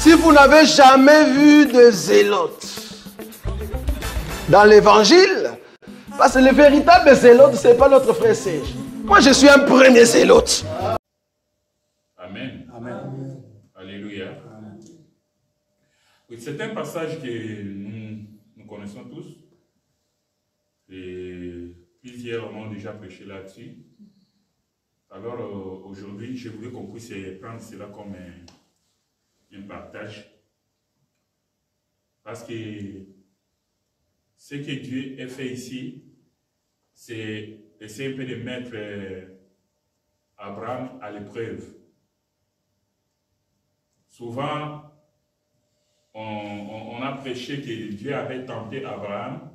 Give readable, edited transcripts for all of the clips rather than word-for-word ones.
Si vous n'avez jamais vu de zélotes dans l'évangile, parce que le véritable zélote, ce n'est pas notre frère Serge. Moi, je suis un premier zélote. Amen. Amen. Alléluia. Oui, c'est un passage que nous connaissons tous. Et plusieurs ont déjà prêché là-dessus. Alors aujourd'hui, je voulais qu'on puisse prendre cela comme un partage. Parce que ce que Dieu a fait ici, c'est essayer un peu de mettre Abraham à l'épreuve. Souvent, on a prêché que Dieu avait tenté Abraham,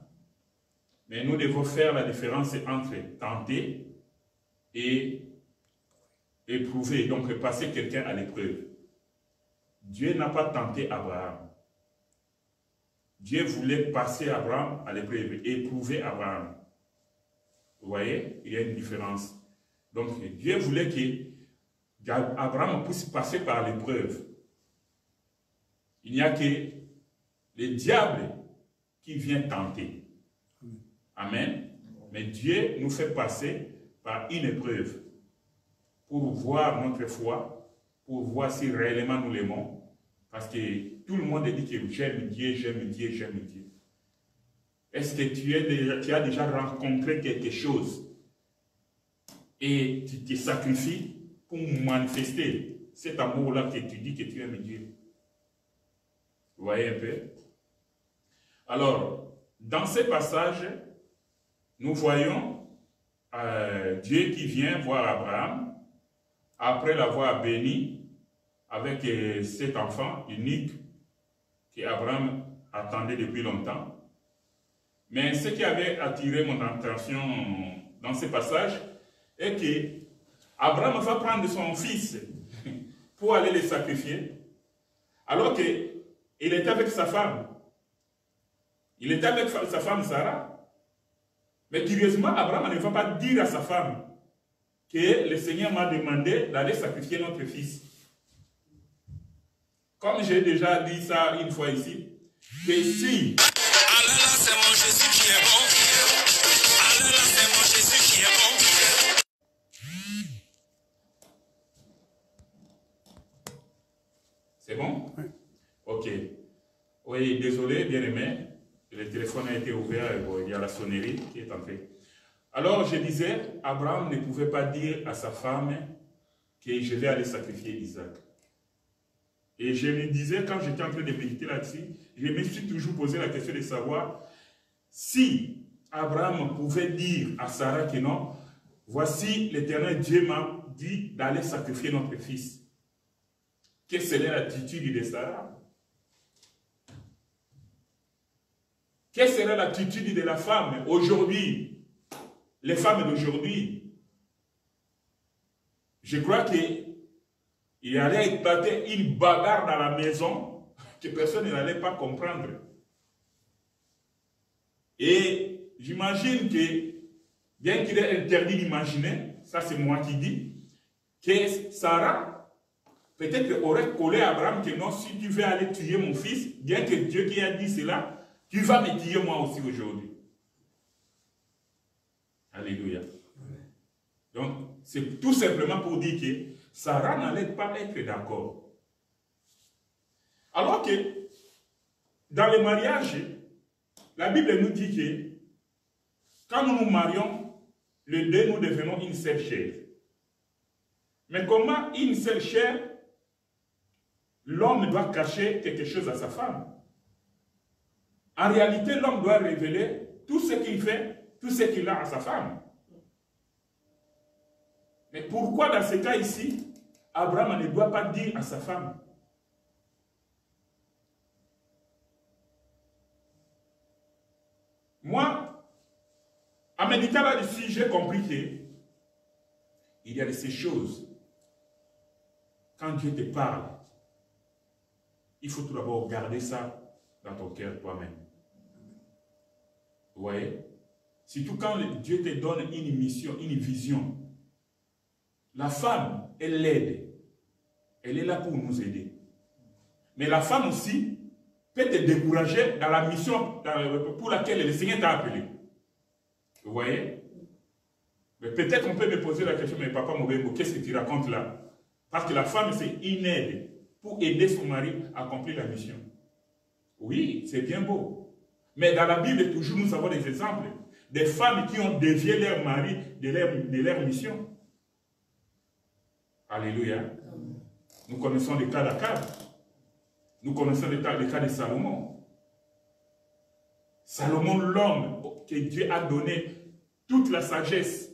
mais nous devons faire la différence entre tenter et éprouver, donc passer quelqu'un à l'épreuve. Dieu n'a pas tenté Abraham. Dieu voulait passer Abraham à l'épreuve, éprouver Abraham. Vous voyez, il y a une différence. Donc, Dieu voulait qu'Abraham puisse passer par l'épreuve. Il n'y a que le diable qui vient tenter. Amen. Mais Dieu nous fait passer par une épreuve pour voir notre foi, pour voir si réellement nous l'aimons. Parce que tout le monde dit que j'aime Dieu, j'aime Dieu, j'aime Dieu. Est-ce que tu as déjà rencontré quelque chose et tu te sacrifies pour manifester cet amour-là que tu dis que tu aimes Dieu? Vous voyez un peu? Alors, dans ce passage, nous voyons Dieu qui vient voir Abraham après l'avoir béni avec cet enfant unique qu'Abraham attendait depuis longtemps. Mais ce qui avait attiré mon attention dans ce passage est que Abraham va prendre son fils pour aller le sacrifier, alors qu'il était avec sa femme. Il était avec sa femme Sarah. Mais curieusement, Abraham ne va pas dire à sa femme que le Seigneur m'a demandé d'aller sacrifier notre fils. Comme j'ai déjà dit ça une fois ici, que si... Ah là là, c'est mon Jésus qui est bon. Ah là là, c'est mon Jésus qui est bon. C'est bon? Oui. Ok. Oui, désolé, bien-aimé. Le téléphone a été ouvert et bon, il y a la sonnerie qui est entrée. Alors, je disais, Abraham ne pouvait pas dire à sa femme que je vais aller sacrifier Isaac. Et je me disais, quand j'étais en train de méditer là-dessus, je me suis toujours posé la question de savoir si Abraham pouvait dire à Sarah que non, voici l'Éternel Dieu m'a dit d'aller sacrifier notre fils. Quelle serait l'attitude de Sarah? Quelle serait l'attitude de la femme aujourd'hui? Les femmes d'aujourd'hui. Je crois qu'il allait éclater une bagarre dans la maison que personne n'allait pas comprendre. Et j'imagine que, bien qu'il est interdit d'imaginer, ça c'est moi qui dis, que Sarah peut-être aurait collé à Abraham que non, si tu veux aller tuer mon fils, bien que Dieu qui a dit cela, tu vas me tuer moi aussi aujourd'hui. Alléluia. Donc, c'est tout simplement pour dire que Sarah n'allait pas être d'accord. Alors que, dans le mariage, la Bible nous dit que, quand nous nous marions, les deux, nous devenons une seule chair. Mais comment une seule chair, l'homme doit cacher quelque chose à sa femme? En réalité, l'homme doit révéler tout ce qu'il fait, tout ce qu'il a à sa femme. Mais pourquoi dans ce cas ici, Abraham ne doit pas dire à sa femme? Moi, en méditant là-dessus, j'ai compris qu'il y a de ces choses. Quand Dieu te parle, il faut tout d'abord garder ça dans ton cœur toi-même. Vous voyez? Surtout quand Dieu te donne une mission, une vision. La femme, elle l'aide. Elle est là pour nous aider. Mais la femme aussi peut te décourager dans la mission pour laquelle le Seigneur t'a appelé. Vous voyez? Mais peut-être on peut me poser la question, mais papa Mobembo, qu'est-ce que tu racontes là? Parce que la femme, c'est une aide pour aider son mari à accomplir la mission. Oui, c'est bien beau. Mais dans la Bible, toujours, nous avons des exemples des femmes qui ont dévié leur mari de leur mission. Alléluia. Nous connaissons le cas d'Akab. Nous connaissons le cas de Salomon. Salomon, l'homme que Dieu a donné toute la sagesse,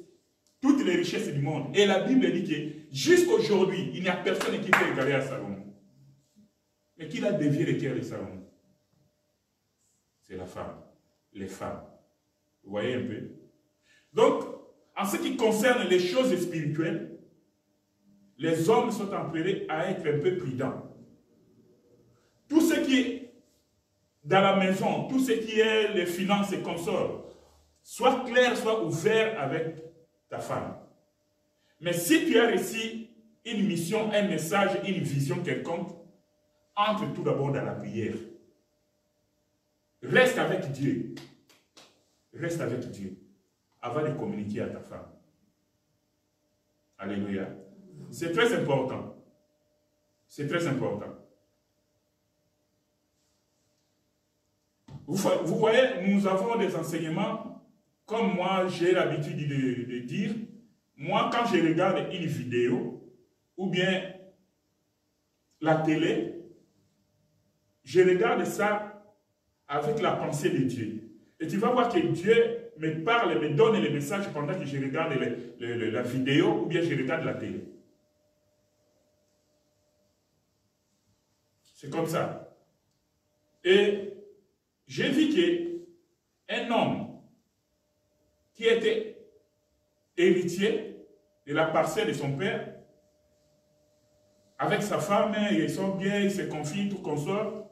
toutes les richesses du monde. Et la Bible dit que jusqu'aujourd'hui, il n'y a personne qui peut égaler à Salomon. Mais qui a dévié le cœur de Salomon? C'est la femme, les femmes. Vous voyez un peu? Donc, en ce qui concerne les choses spirituelles, les hommes sont appelés à être un peu prudents. Tout ce qui est dans la maison, tout ce qui est les finances et consorts, soit clair, soit ouvert avec ta femme. Mais si tu as reçu une mission, un message, une vision quelconque, entre tout d'abord dans la prière. Reste avec Dieu. Reste avec Dieu avant de communiquer à ta femme. Alléluia. C'est très important. C'est très important. Vous voyez, nous avons des enseignements, comme moi j'ai l'habitude de dire, moi quand je regarde une vidéo, ou bien la télé, je regarde ça avec la pensée de Dieu. Et tu vas voir que Dieu me parle, me donne les messages pendant que je regarde la vidéo ou bien je regarde la télé. C'est comme ça. Et j'ai vu qu'un homme qui était héritier de la parcelle de son père, avec sa femme, ils sont bien, ils se confient, tout consort.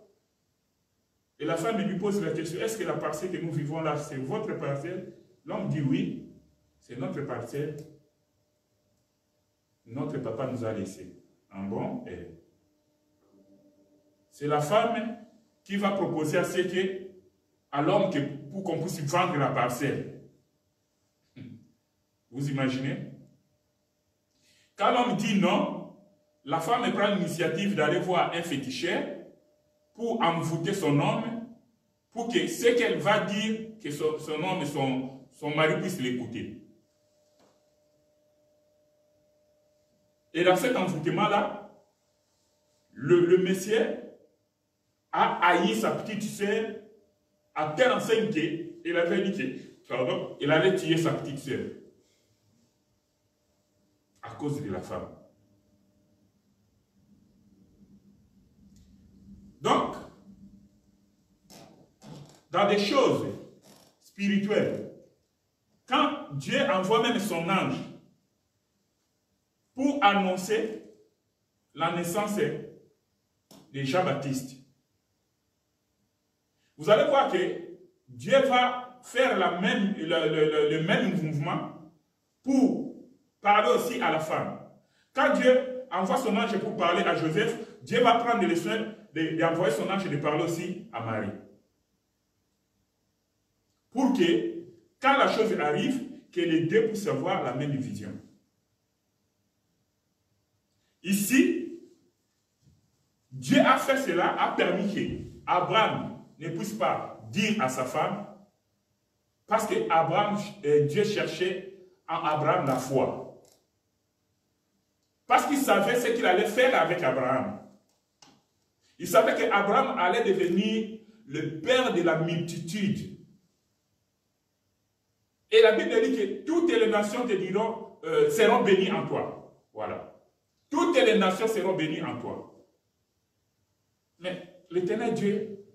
Et la femme lui pose la question, est-ce que la parcelle que nous vivons là, c'est votre parcelle? L'homme dit oui, c'est notre parcelle. Notre papa nous a laissé. En bon, c'est la femme qui va proposer à l'homme pour qu'on puisse vendre la parcelle. Vous imaginez? Quand l'homme dit non, la femme prend l'initiative d'aller voir un féticheur pour envoûter son homme, pour que ce qu'elle va dire, que son homme et son mari puissent l'écouter. Et dans cet envoûtement-là, le monsieur a haï sa petite sœur à telle enseigne qu'il avait dit qu'il allait tuer sa petite sœur à cause de la femme. Donc, dans des choses spirituelles, quand Dieu envoie même son ange pour annoncer la naissance de Jean-Baptiste, vous allez voir que Dieu va faire le même mouvement pour parler aussi à la femme. Quand Dieu envoie son ange pour parler à Joseph, Dieu va prendre le soin d'envoyer son ange et de parler aussi à Marie. Pour que, quand la chose arrive, que les deux puissent avoir la même vision. Ici, Dieu a fait cela, a permis qu'Abraham ne puisse pas dire à sa femme, parce que Dieu cherchait en Abraham la foi. Parce qu'il savait ce qu'il allait faire avec Abraham. Il savait qu'Abraham allait devenir le père de la multitude. Et la Bible dit que toutes les nations te diront, seront bénies en toi. Voilà. Toutes les nations seront bénies en toi. Mais l'Éternel Dieu,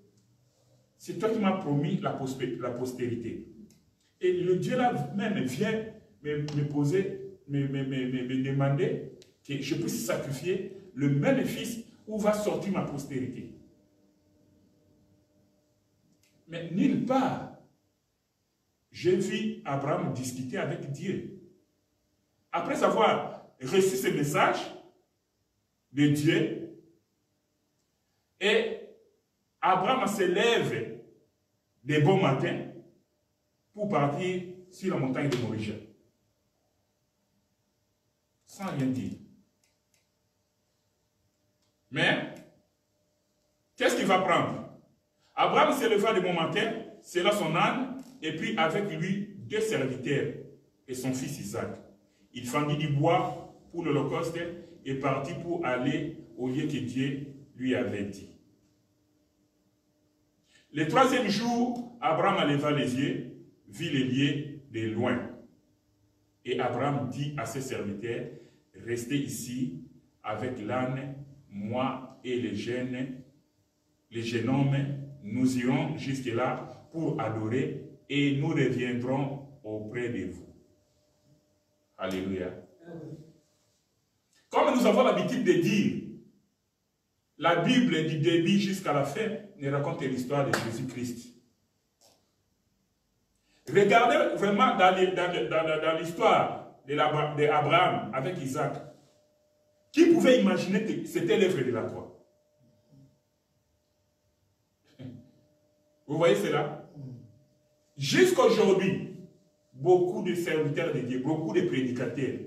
c'est toi qui m'as promis la postérité. Et le Dieu là même vient me poser, me demander que je puisse sacrifier le même fils où va sortir ma postérité. Mais nulle part, j'ai vu Abraham discuter avec Dieu. Après avoir reçu ce message de Dieu, Et Abraham se lève des bons matins pour partir sur la montagne de Moria. Sans rien dire. Mais, qu'est-ce qu'il va prendre? Abraham se leva de bon matin, sella son âne, et puis avec lui 2 serviteurs et son fils Isaac. Il fendit du bois pour l'Holocauste et partit pour aller au lieu que Dieu lui avait dit. Le 3e jour, Abraham leva les yeux, vit les lieux de loin. Et Abraham dit à ses serviteurs, restez ici avec l'âne, moi et les jeunes hommes, nous irons jusque-là pour adorer et nous reviendrons auprès de vous. Alléluia. Comme nous avons l'habitude de dire, la Bible du début jusqu'à la fin nous raconte l'histoire de Jésus-Christ. Regardez vraiment dans l'histoire d'Abraham avec Isaac. Qui pouvait imaginer que c'était l'œuvre de la croix? Vous voyez cela? Jusqu'à aujourd'hui, beaucoup de serviteurs de Dieu, beaucoup de prédicateurs,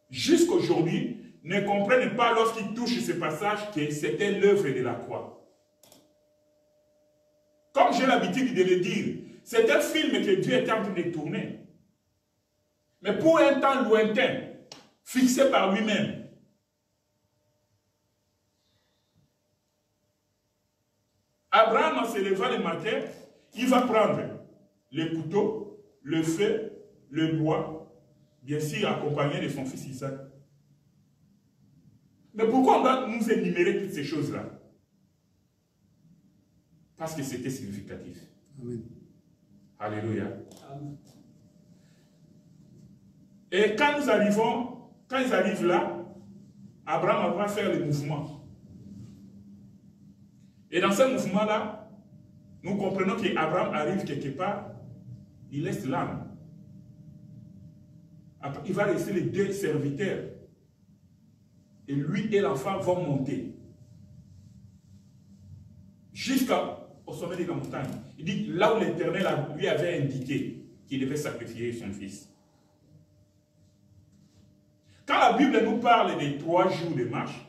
jusqu'à aujourd'hui, ne comprennent pas lorsqu'ils touchent ce passage que c'était l'œuvre de la croix. Comme j'ai l'habitude de le dire, c'est un film que Dieu est en train de tourner. Mais pour un temps lointain, fixé par lui-même. Abraham, en se levant le matin, il va prendre le couteau, le feu, le bois, bien sûr accompagné de son fils Isaac. Mais pourquoi on doit nous énumérer toutes ces choses-là? Parce que c'était significatif. Amen. Alléluia. Amen. Et quand ils arrivent là, Abraham va faire le mouvement. Et dans ce mouvement-là, nous comprenons qu'Abraham arrive quelque part, il laisse l'âme. Il va laisser les 2 serviteurs. Et lui et l'enfant vont monter. Jusqu'au sommet de la montagne. Il dit là où l'Éternel lui avait indiqué qu'il devait sacrifier son fils. Quand la Bible nous parle des 3 jours de marche,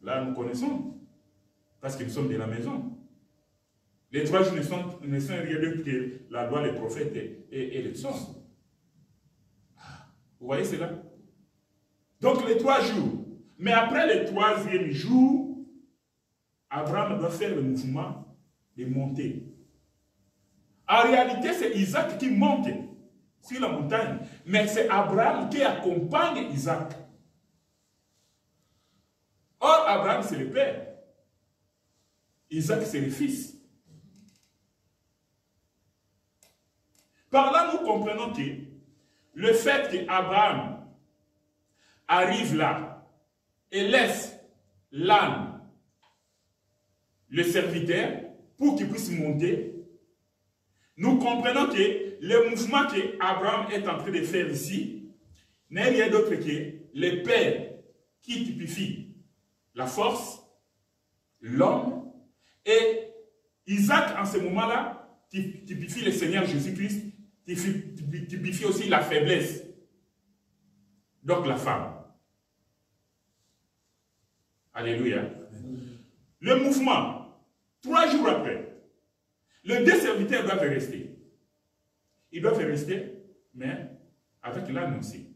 là nous connaissons. Parce que nous sommes de la maison. Les 3 jours ne sont rien d'autre que la loi, les prophètes et les psaumes. Vous voyez cela? Donc les 3 jours. Mais après le 3e jour, Abraham doit faire le mouvement de monter. En réalité, c'est Isaac qui monte sur la montagne. Mais c'est Abraham qui accompagne Isaac. Or, Abraham, c'est le père. Isaac, c'est le fils. Par là, nous comprenons que le fait qu'Abraham arrive là et laisse l'âne, le serviteur, pour qu'il puisse monter, nous comprenons que le mouvement qu'Abraham est en train de faire ici n'est rien d'autre que le père qui typifie la force, l'homme, et Isaac, en ce moment-là, typifie le Seigneur Jésus-Christ, typifie aussi la faiblesse. Donc la femme. Alléluia. Le mouvement, 3 jours après, les 2 serviteurs doivent rester. Ils doivent rester, mais avec l'âne aussi.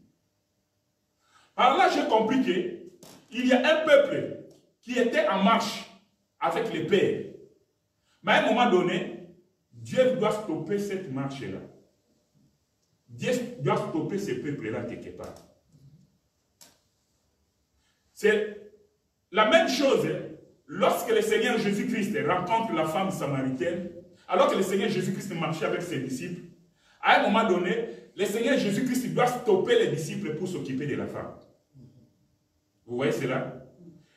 Par là, j'ai compris qu'il y a un peuple qui était en marche avec les pères. Mais à un moment donné, Dieu doit stopper cette marche-là. Dieu doit stopper ce peuple-là quelque part. C'est la même chose lorsque le Seigneur Jésus-Christ rencontre la femme samaritaine, alors que le Seigneur Jésus-Christ marchait avec ses disciples. À un moment donné, le Seigneur Jésus-Christ doit stopper les disciples pour s'occuper de la femme. Vous voyez cela?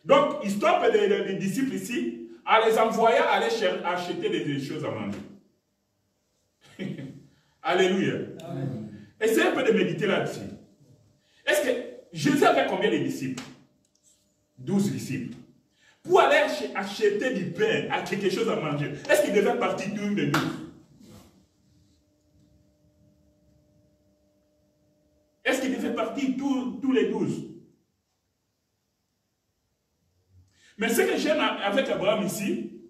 Donc, il stoppe les disciples ici, en les envoyant aller acheter des choses à manger. Alléluia. Amen. Essayez un peu de méditer là-dessus. Est-ce que Jésus avait combien de disciples? 12 disciples. pour aller acheter du pain, à quelque chose à manger, est-ce qu'il devait partir tous les 12? Est-ce qu'il devait partir tous les 12? Mais ce que j'aime avec Abraham ici,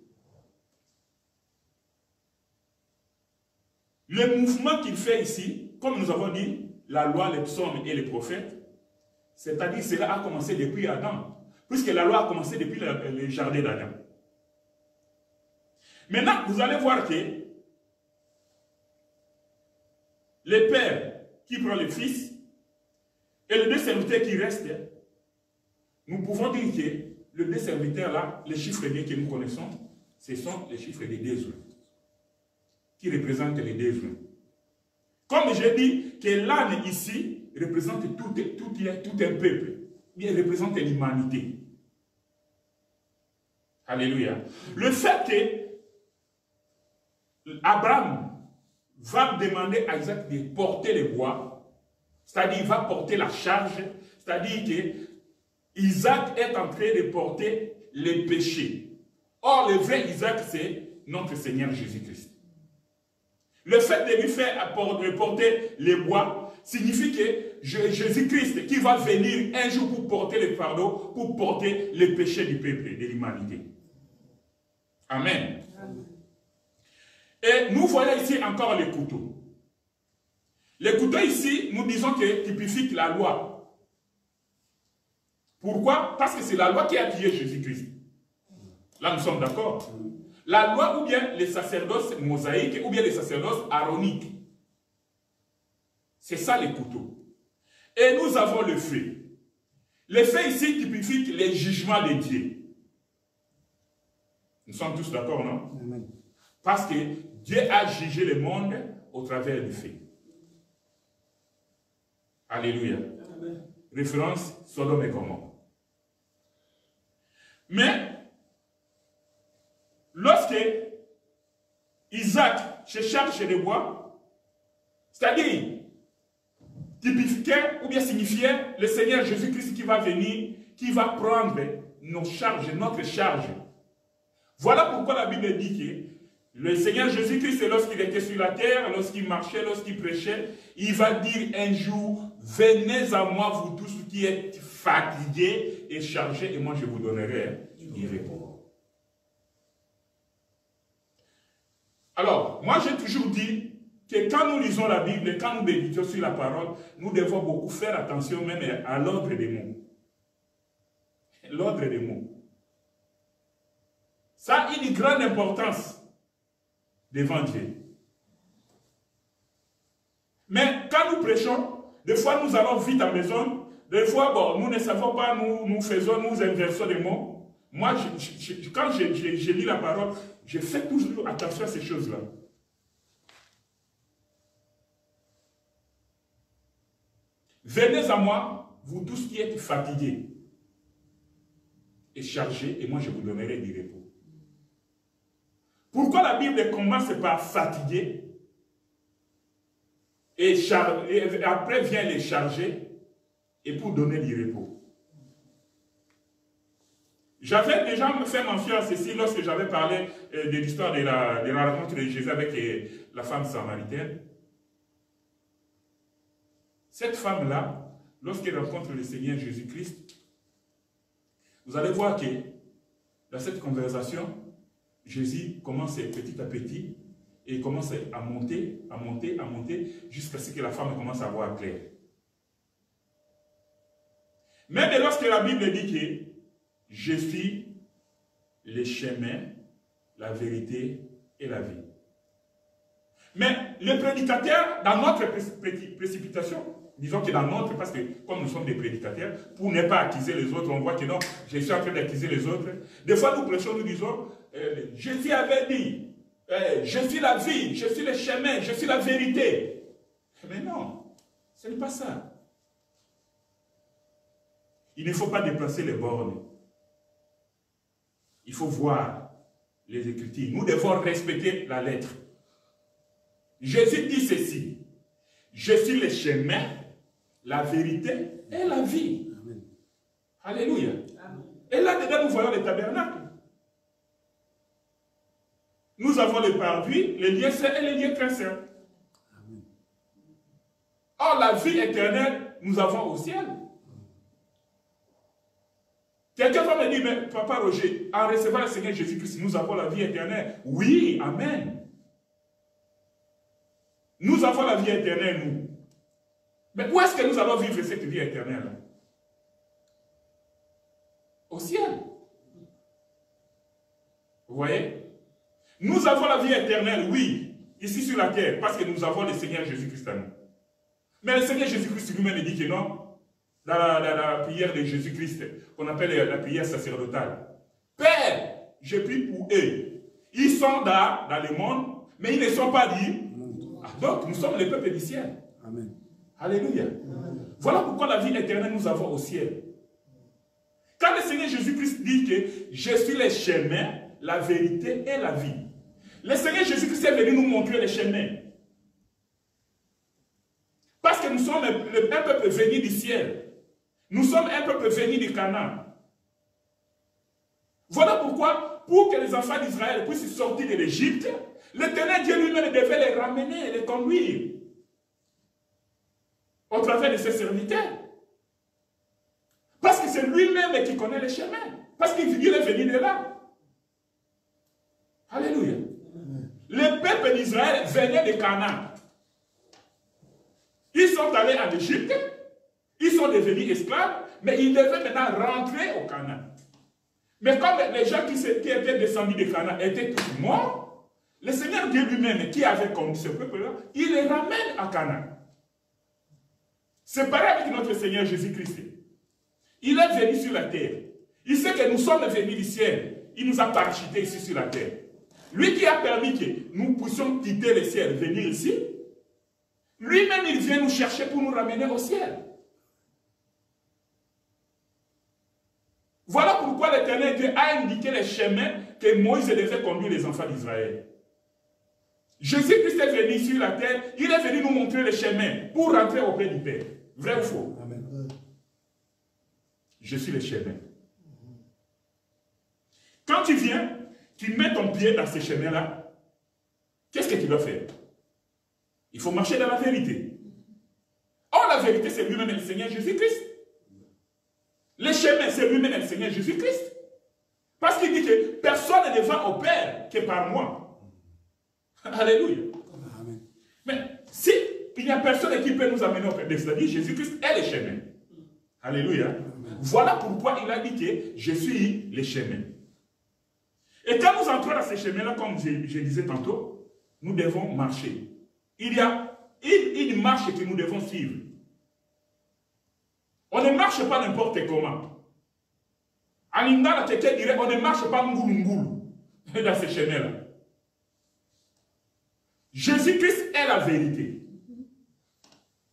le mouvement qu'il fait ici, comme nous avons dit, la loi, les psaumes et les prophètes, c'est-à-dire cela a commencé depuis Adam, puisque la loi a commencé depuis le jardin d'Adam. Maintenant, vous allez voir que le père qui prend le fils et les deux serviteurs qui restent, nous pouvons dire que les deux serviteurs là, les chiffres que nous connaissons, ce sont les chiffres des deux humains, qui représentent les deux humains. Comme j'ai dit que l'âne ici représente tout un peuple, il représente l'humanité. Alléluia. Le fait que Abraham va demander à Isaac de porter les bois, c'est-à-dire il va porter la charge, c'est-à-dire que Isaac est en train de porter les péchés. Or, le vrai Isaac, c'est notre Seigneur Jésus-Christ. Le fait de lui faire porter les bois signifie que Jésus-Christ qui va venir un jour pour porter le fardeau, pour porter les péchés du peuple, de l'humanité. Amen. Amen. Et nous voyons ici encore les couteaux. Les couteaux ici, nous disons que typifique la loi. Pourquoi? Parce que c'est la loi qui a tué Jésus-Christ. Là, nous sommes d'accord. La loi ou bien les sacerdoces mosaïques ou bien les sacerdoces aaroniques. C'est ça les couteaux. Et nous avons le feu. Le feu ici typifique les jugements de Dieu. Nous sommes tous d'accord, non? Amen. Parce que Dieu a jugé le monde au travers du feu. Alléluia. Amen. Référence Sodome et Gomorrhe. Mais lorsque Isaac se charge de bois, c'est-à-dire typifiait ou bien signifiait le Seigneur Jésus-Christ qui va venir, qui va prendre nos charges, notre charge. Voilà pourquoi la Bible dit que le Seigneur Jésus-Christ, lorsqu'il était sur la terre, lorsqu'il marchait, lorsqu'il prêchait, il va dire un jour, venez à moi vous tous qui êtes fatigués et chargés, et moi je vous donnerai du repos. Alors, moi j'ai toujours dit que quand nous lisons la Bible et quand nous méditons sur la parole, nous devons beaucoup faire attention même à l'ordre des mots. L'ordre des mots. Ça a une grande importance devant Dieu. Mais quand nous prêchons, des fois nous allons vite à maison, des fois bon, nous ne savons pas, nous inversons les mots. Moi, quand je lis la parole, je fais toujours attention à ces choses-là. Venez à moi, vous tous qui êtes fatigués et chargés, et moi je vous donnerai du repos. Pourquoi la Bible commence par fatiguer et après vient les charger et pour donner du repos? J'avais déjà fait mention à ceci lorsque j'avais parlé de l'histoire de la rencontre de Jésus avec la femme samaritaine. Cette femme-là, lorsqu'elle rencontre le Seigneur Jésus-Christ, vous allez voir que dans cette conversation, Jésus commence petit à petit et commence à monter, jusqu'à ce que la femme commence à voir clair. Même lorsque la Bible dit que je suis le chemin, la vérité et la vie. Mais le prédicateur, dans notre précipitation, disons que dans notre, parce que comme nous sommes des prédicateurs, pour ne pas accuser les autres, on voit que non, je suis en train d'accuser les autres. Des fois, nous prêchons, nous disons, Jésus avait dit, je suis la vie, je suis le chemin, je suis la vérité. Mais non, ce n'est pas ça. Il ne faut pas déplacer les bornes. Il faut voir les Écritures. Nous devons respecter la lettre. Jésus dit ceci, je suis le chemin, la vérité et la vie. Amen. Alléluia. Amen. Et là-dedans, nous voyons les tabernacles. Nous avons les parvis, les lieux saints et les lieux très saints. Or, la vie éternelle, nous avons au ciel. Quelqu'un va me dire, mais Papa Roger, en recevant le Seigneur Jésus-Christ, nous avons la vie éternelle. Oui, amen. Nous avons la vie éternelle, nous. Mais où est-ce que nous allons vivre cette vie éternelle? Au ciel. Vous voyez? Nous avons la vie éternelle, oui, ici sur la terre, parce que nous avons le Seigneur Jésus-Christ à nous. Mais le Seigneur Jésus-Christ lui-même dit que non. Dans la prière de Jésus-Christ, qu'on appelle la prière sacerdotale. Père, je prie pour eux. Ils sont dans le monde, mais ils ne sont pas dit. Ah, donc, nous sommes les peuples du ciel. Amen. Alléluia. Amen. Voilà pourquoi la vie éternelle nous avons au ciel. Quand le Seigneur Jésus-Christ dit que je suis le chemin, la vérité et la vie. Le Seigneur Jésus-Christ est venu nous montrer le chemin. Parce que nous sommes un peuple venu du ciel. Nous sommes un peuple venu du Canaan. Voilà pourquoi, pour que les enfants d'Israël puissent sortir de l'Égypte, l'Éternel Dieu lui-même devait les ramener, les conduire au travers de ses serviteurs. Parce que c'est lui-même qui connaît les chemins. Parce qu'il est venu de là. Alléluia. Le peuple d'Israël venait de Canaan. Ils sont allés en Égypte. Ils sont devenus esclaves, mais ils devaient maintenant rentrer au Canaan. Mais comme les gens qui étaient descendus de Canaan étaient tous morts, le Seigneur Dieu lui-même, qui avait conduit ce peuple-là, il les ramène à Canaan. C'est pareil avec notre Seigneur Jésus-Christ. Il est venu sur la terre. Il sait que nous sommes venus du ciel. Il nous a parachutés ici sur la terre. Lui qui a permis que nous puissions quitter le ciel, venir ici, lui-même il vient nous chercher pour nous ramener au ciel. Voilà pourquoi l'Éternel Dieu a indiqué les chemins que Moïse devait conduire les enfants d'Israël. Jésus-Christ est venu sur la terre, il est venu nous montrer les chemins pour rentrer auprès du Père. Vrai ou faux? Amen. Je suis le chemin. Quand tu viens, tu mets ton pied dans ces chemins-là, qu'est-ce que tu dois faire? Il faut marcher dans la vérité. Or, la vérité, c'est lui-même le Seigneur Jésus-Christ. Le chemin, c'est lui-même le Seigneur Jésus-Christ. Parce qu'il dit que personne ne va au Père que par moi. Alléluia. Amen. Mais si il n'y a personne qui peut nous amener au Père, c'est-à-dire Jésus-Christ est le chemin. Alléluia. Amen. Voilà pourquoi il a dit que je suis le chemin. Et quand nous entrons dans ce chemin-là, comme je disais tantôt, nous devons marcher. Il y a une marche que nous devons suivre. On ne marche pas n'importe comment. En Lingala, quelqu'un dirait, on ne marche pas ngoulou dans ce chemin-là. Jésus-Christ est la vérité.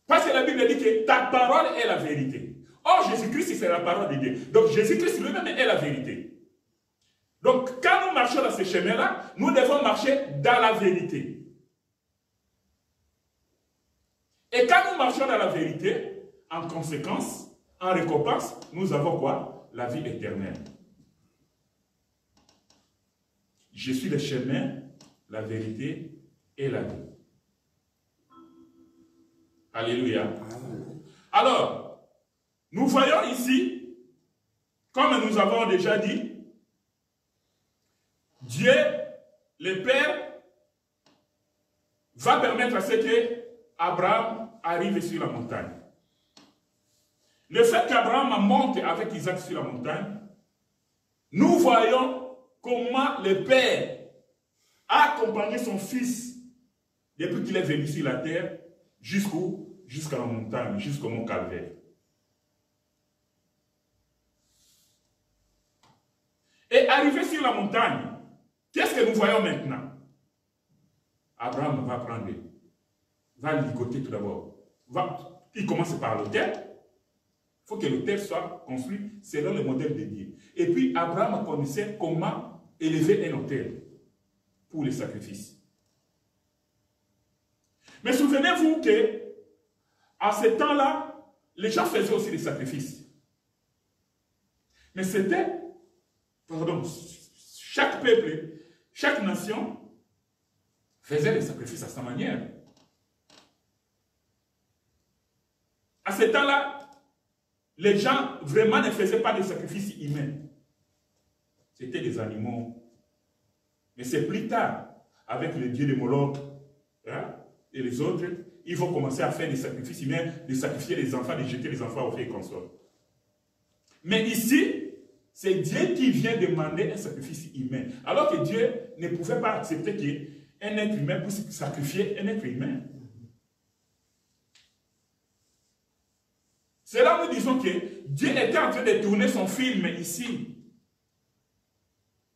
Parce que la Bible dit que ta parole est la vérité. Or, Jésus-Christ, c'est la parole de Dieu. Donc, Jésus-Christ lui-même est la vérité. Donc, quand nous marchons dans ce chemin-là, nous devons marcher dans la vérité. Et quand nous marchons dans la vérité, en conséquence, en récompense, nous avons quoi? La vie éternelle. Je suis le chemin, la vérité et la vie. Alléluia. Alors, nous voyons ici, comme nous avons déjà dit, Dieu, le Père, va permettre à ce que Abraham arrive sur la montagne. Le fait qu'Abraham monte avec Isaac sur la montagne, nous voyons comment le Père a accompagné son fils depuis qu'il est venu sur la terre jusqu'à la montagne, jusqu'au mont Calvaire. Et arrivé sur la montagne, qu'est-ce que nous voyons maintenant? Abraham va prendre, va ligoter tout d'abord. Il commence par l'autel. Il faut que l'autel soit construit selon le modèle de Dieu. Et puis Abraham connaissait comment élever un autel pour les sacrifices. Mais souvenez-vous que à ce temps-là, les gens faisaient aussi des sacrifices. Mais c'était pardon, chaque peuple, chaque nation faisait les sacrifices à sa manière. À ce temps-là, les gens vraiment ne faisaient pas de sacrifices humains. C'était des animaux. Mais c'est plus tard, avec le dieu de Moloch hein, et les autres, ils vont commencer à faire des sacrifices humains, de sacrifier les enfants, de jeter les enfants au feu et consort. Mais ici, c'est Dieu qui vient demander un sacrifice humain. Alors que Dieu ne pouvait pas accepter qu'un être humain puisse sacrifier un être humain. C'est là où nous disons que Dieu était en train de tourner son film ici.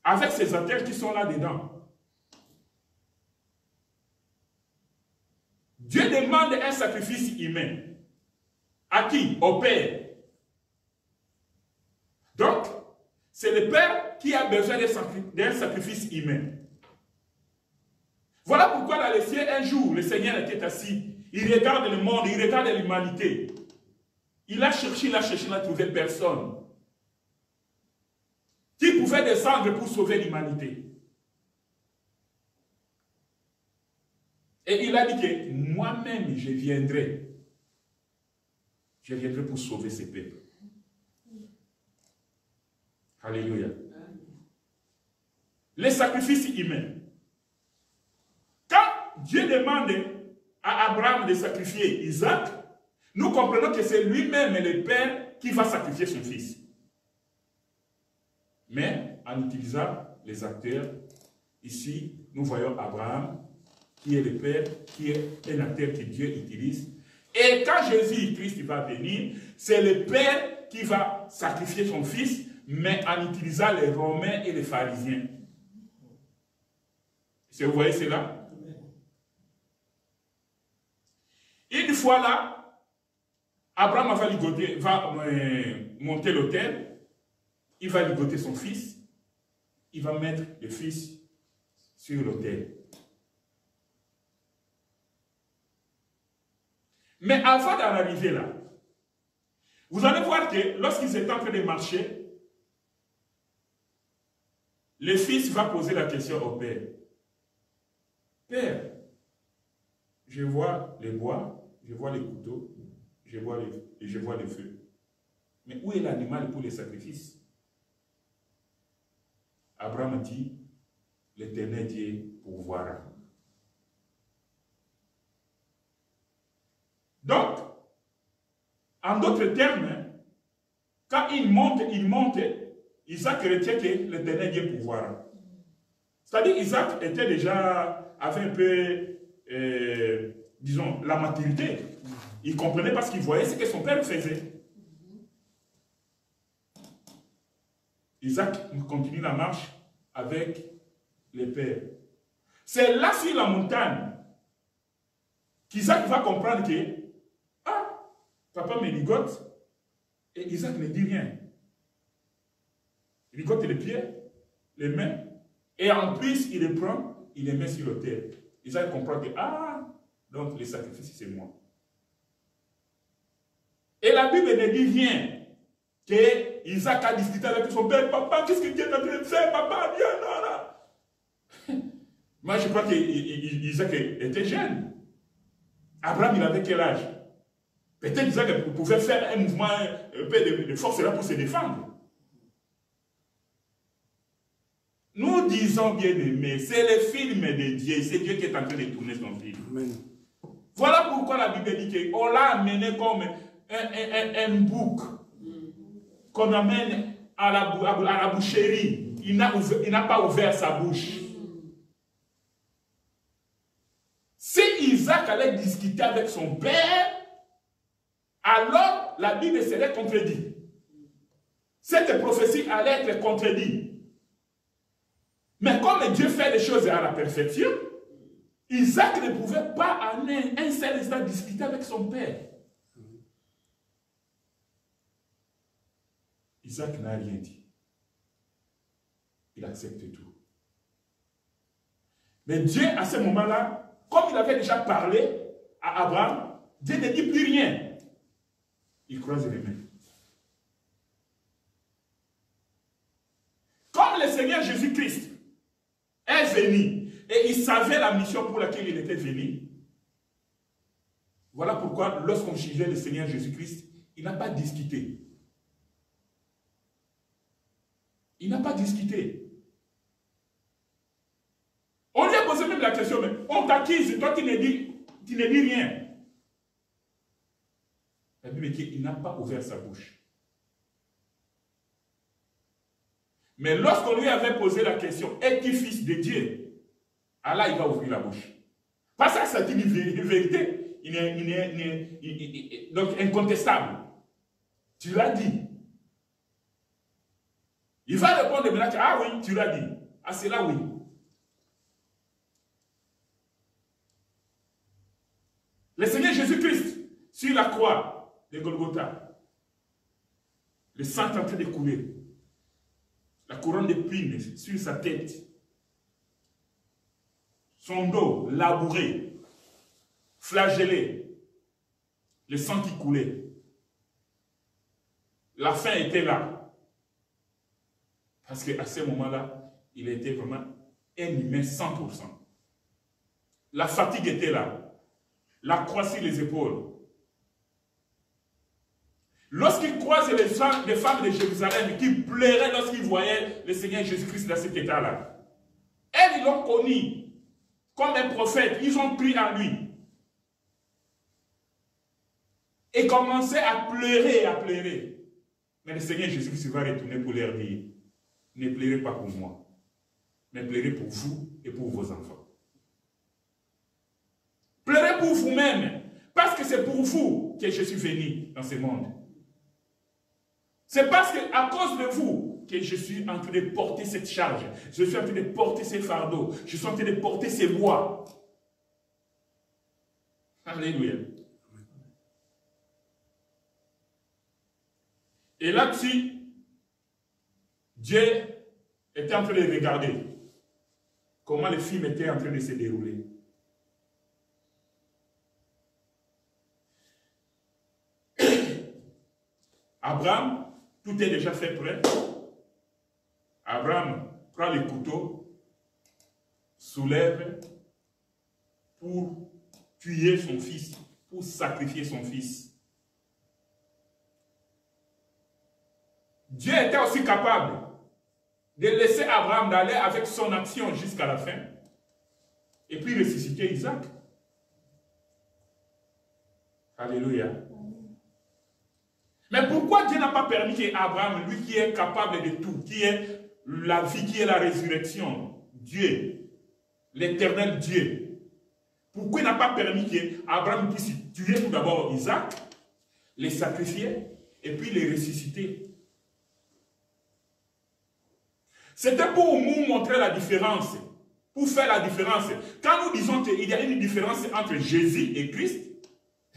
Avec ces acteurs qui sont là-dedans. Dieu demande un sacrifice humain. À qui? Au Père. Donc, c'est le Père qui a besoin d'un sacrifice humain. Voilà pourquoi dans les cieux, un jour, le Seigneur était assis. Il regarde le monde, il regarde l'humanité. Il a cherché, il n'a trouvé personne qui pouvait descendre pour sauver l'humanité. Et il a dit que moi-même, je viendrai. Je viendrai pour sauver ces peuples. Alléluia. Les sacrifices humains. Quand Dieu demande à Abraham de sacrifier Isaac, nous comprenons que c'est lui-même le Père qui va sacrifier son fils. Mais en utilisant les acteurs, ici, nous voyons Abraham, qui est le Père, qui est un acteur que Dieu utilise. Et quand Jésus-Christ va venir, c'est le Père qui va sacrifier son fils, mais en utilisant les Romains et les pharisiens. Est-ce que vous voyez cela? Une fois là, Abraham va monter l'autel, il va ligoter son fils, il va mettre le fils sur l'autel. Mais avant d'en arriver là, vous allez voir que lorsqu'ils étaient en train de marcher, le fils va poser la question au père. Père, je vois les bois, je vois les couteaux, je vois le feu. Mais où est l'animal pour les sacrifices? Abraham dit, l'Éternel Dieu pourvoira. Donc, en d'autres termes, quand il monte, Isaac retient que l'Éternel Dieu pourvoira. C'est-à-dire Isaac avait un peu, disons, la maturité. Il comprenait parce qu'il voyait ce que son père faisait. Isaac continue la marche avec le père. C'est là sur la montagne qu'Isaac va comprendre que papa me ligote et Isaac ne dit rien. Il ligote les pieds, les mains, et en plus il les prend, il les met sur l'autel. Isaac comprend que, donc les sacrifices c'est moi. Et la Bible ne dit rien que Isaac a discuté avec son père. Papa, qu'est-ce que tu es en train de faire? Papa, viens, non. Moi je crois qu'Isaac était jeune. Abraham, il avait quel âge? Peut-être Isaac pouvait faire un mouvement un peu de force là pour se défendre. Nous disons, bien aimé, c'est le film de Dieu. C'est Dieu qui est en train de tourner son film. Amen. Voilà pourquoi la Bible dit qu'on l'a amené comme un bouc qu'on amène à la boucherie. Il n'a pas ouvert sa bouche. Si Isaac allait discuter avec son père, alors la Bible serait contredite. Cette prophétie allait être contredite. Mais comme Dieu fait les choses à la perfection, Isaac ne pouvait pas en un seul instant discuter avec son père. Isaac n'a rien dit. Il accepte tout. Mais Dieu, à ce moment-là, comme il avait déjà parlé à Abraham, Dieu ne dit plus rien. Il croise les mains. Comme est venu et il savait la mission pour laquelle il était venu. Voilà pourquoi lorsqu'on jugeait le Seigneur Jésus-Christ, il n'a pas discuté. Il n'a pas discuté. On lui a posé même la question, mais on t'accuse, toi tu ne dis rien. La Bible dit qu'il n'a pas ouvert sa bouche. Mais lorsqu'on lui avait posé la question, es-tu fils de Dieu? Allah, il va ouvrir la bouche. Pas ça, c'est une vérité. Donc incontestable. Tu l'as dit. Il va répondre maintenant, ah oui, tu l'as dit. Ah, c'est là, oui. Le Seigneur Jésus-Christ, sur la croix de Golgotha, le sang est en train de couler. La couronne d'épines sur sa tête. Son dos labouré, flagellé. Le sang qui coulait. La faim était là. Parce qu'à ce moment-là, il était vraiment un humain 100%. La fatigue était là. La croix sur les épaules. Lorsqu'il croise les femmes de Jérusalem qui pleuraient lorsqu'ils voyaient le Seigneur Jésus-Christ dans cet état-là, elles l'ont connu comme un prophète. Ils ont cru en lui. Et commençaient à pleurer et à pleurer. Mais le Seigneur Jésus-Christ va retourner pour leur dire, ne pleurez pas pour moi, mais pleurez pour vous et pour vos enfants. Pleurez pour vous-même, parce que c'est pour vous que je suis venu dans ce monde. C'est parce qu'à cause de vous que je suis en train de porter cette charge. Je suis en train de porter ces fardeaux. Je suis en train de porter ces bois. Alléluia. Et là-dessus, Dieu était en train de regarder comment le film était en train de se dérouler. Abraham, tout est déjà fait prêt. Abraham prend le couteau, soulève pour tuer son fils, pour sacrifier son fils. Dieu était aussi capable de laisser Abraham d'aller avec son action jusqu'à la fin et puis ressusciter Isaac. Alléluia. Mais pourquoi Dieu n'a pas permis qu'Abraham, lui qui est capable de tout, qui est la vie, qui est la résurrection, Dieu, l'éternel Dieu, pourquoi il n'a pas permis qu'Abraham puisse tuer tout d'abord Isaac, les sacrifier et puis les ressusciter? C'était pour nous montrer la différence, pour faire la différence. Quand nous disons qu'il y a une différence entre Jésus et Christ,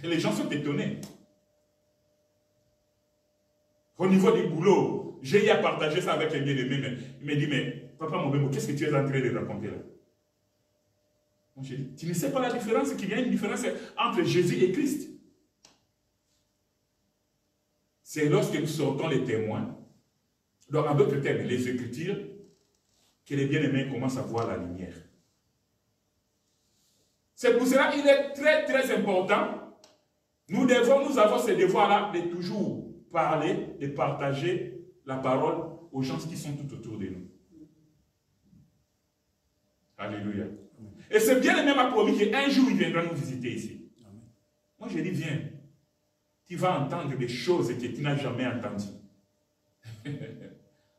les gens sont étonnés. Au niveau du boulot, j'ai eu à partager ça avec les bien-aimés. Il me dit, mais papa Mobembo, qu'est-ce que tu es en train de raconter là? Moi, j'ai dit, tu ne sais pas la différence, qu'il y a une différence entre Jésus et Christ. C'est lorsque nous sortons les témoins, donc en d'autres termes, les Écritures, que les bien-aimés commencent à voir la lumière. C'est pour cela qu'il est très très important. Nous avons ce devoir-là de toujours parler, de partager la parole aux gens qui sont tout autour de nous. Alléluia. Et c'est bien le même a promis qu'un jour il viendra nous visiter ici. Amen. Moi je dis viens, tu vas entendre des choses que tu n'as jamais entendues.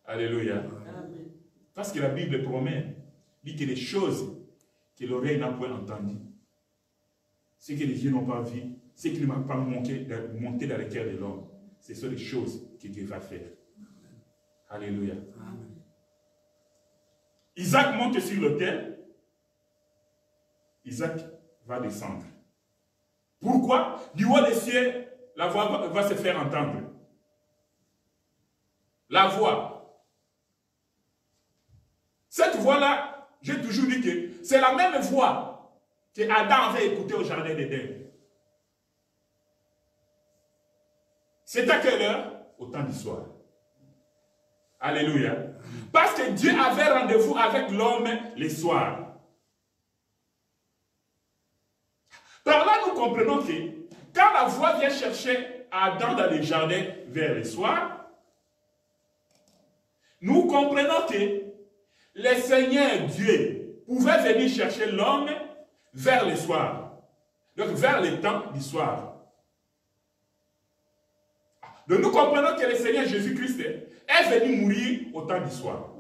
Alléluia. Amen. Parce que la Bible promet, dit que les choses que l'oreille n'a pas entendues, ce que les yeux n'ont pas vu, ce qui ne m'a pas monté dans le cœur de l'homme, ce sont les choses que Dieu va faire. Amen. Alléluia. Amen. Isaac monte sur l'autel. Isaac va descendre. Pourquoi? Du haut des cieux, la voix va se faire entendre. La voix. Cette voix-là, j'ai toujours dit que c'est la même voix que Adam avait écoutée au jardin d'Éden. C'est à quelle heure? Au temps du soir. Alléluia. Parce que Dieu avait rendez-vous avec l'homme les soirs. Par là, nous comprenons que quand la voix vient chercher Adam dans les jardins vers le soir, nous comprenons que le Seigneur Dieu pouvait venir chercher l'homme vers le soir. Donc vers le temps du soir. Donc nous comprenons que le Seigneur Jésus-Christ est venu mourir au temps du soir.